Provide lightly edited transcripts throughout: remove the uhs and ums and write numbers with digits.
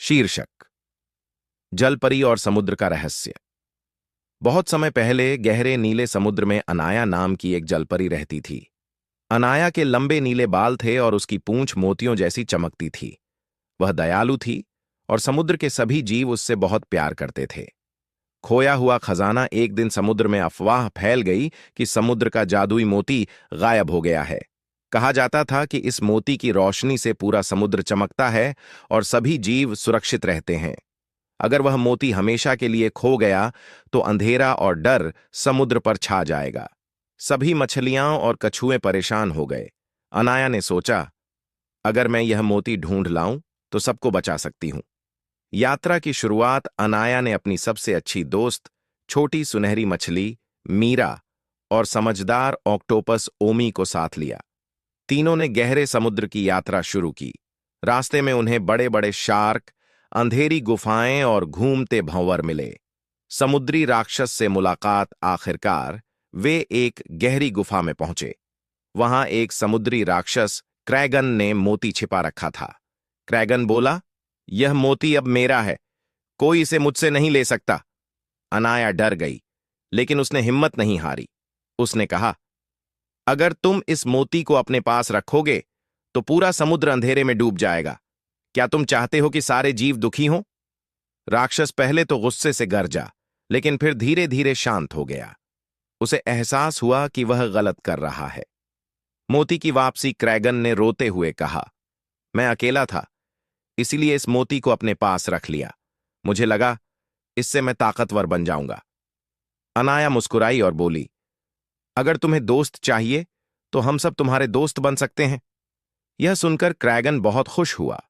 शीर्षक जलपरी और समुद्र का रहस्य। बहुत समय पहले गहरे नीले समुद्र में अनाया नाम की एक जलपरी रहती थी। अनाया के लंबे नीले बाल थे और उसकी पूंछ मोतियों जैसी चमकती थी। वह दयालु थी और समुद्र के सभी जीव उससे बहुत प्यार करते थे। खोया हुआ खजाना एक दिन समुद्र में अफवाह फैल गई कि समुद्र का जादुई मोती गायब हो गया है। कहा जाता था कि इस मोती की रोशनी से पूरा समुद्र चमकता है और सभी जीव सुरक्षित रहते हैं। अगर वह मोती हमेशा के लिए खो गया तो अंधेरा और डर समुद्र पर छा जाएगा। सभी मछलियां और कछुए परेशान हो गए। अनाया ने सोचा, अगर मैं यह मोती ढूंढ लाऊं तो सबको बचा सकती हूं। यात्रा की शुरुआत अनाया ने अपनी सबसे अच्छी दोस्त, छोटी सुनहरी मछली मीरा और समझदार ऑक्टोपस ओमी को साथ लिया। तीनों ने गहरे समुद्र की यात्रा शुरू की। रास्ते में उन्हें बड़े बड़े शार्क, अंधेरी गुफाएं और घूमते भंवर मिले। समुद्री राक्षस से मुलाकात। आखिरकार वे एक गहरी गुफा में पहुंचे। वहां एक समुद्री राक्षस क्रैगन ने मोती छिपा रखा था। क्रैगन बोला, यह मोती अब मेरा है, कोई इसे मुझसे नहीं ले सकता। अनाया डर गई, लेकिन उसने हिम्मत नहीं हारी। उसने कहा, अगर तुम इस मोती को अपने पास रखोगे तो पूरा समुद्र अंधेरे में डूब जाएगा। क्या तुम चाहते हो कि सारे जीव दुखी हों? राक्षस पहले तो गुस्से से गरजा, लेकिन फिर धीरे धीरे शांत हो गया। उसे एहसास हुआ कि वह गलत कर रहा है। मोती की वापसी। क्रैगन ने रोते हुए कहा, मैं अकेला था, इसीलिए इस मोती को अपने पास रख लिया। मुझे लगा इससे मैं ताकतवर बन जाऊंगा। अनाया मुस्कुराई और बोली, अगर तुम्हें दोस्त चाहिए तो हम सब तुम्हारे दोस्त बन सकते हैं। यह सुनकर क्रैगन बहुत खुश हुआ।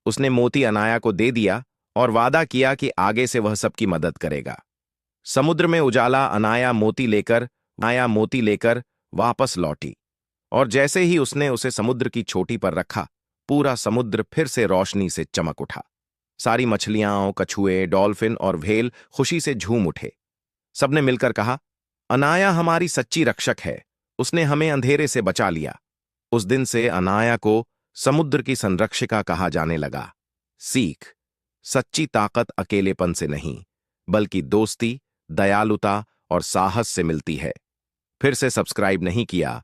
उसने मोती अनाया को दे दिया और वादा किया कि आगे से वह सबकी मदद करेगा। समुद्र में उजाला। अनाया मोती लेकर वापस लौटी और जैसे ही उसने उसे समुद्र की चोटी पर रखा, पूरा समुद्र फिर से रोशनी से चमक उठा। सारी मछलियां, कछुए, डॉल्फिन और व्हेल खुशी से झूम उठे। सबने मिलकर कहा, अनाया हमारी सच्ची रक्षक है, उसने हमें अंधेरे से बचा लिया। उस दिन से अनाया को समुद्र की संरक्षिका कहा जाने लगा। सीख, सच्ची ताकत अकेलेपन से नहीं, बल्कि दोस्ती, दयालुता और साहस से मिलती है। फिर से सब्सक्राइब नहीं किया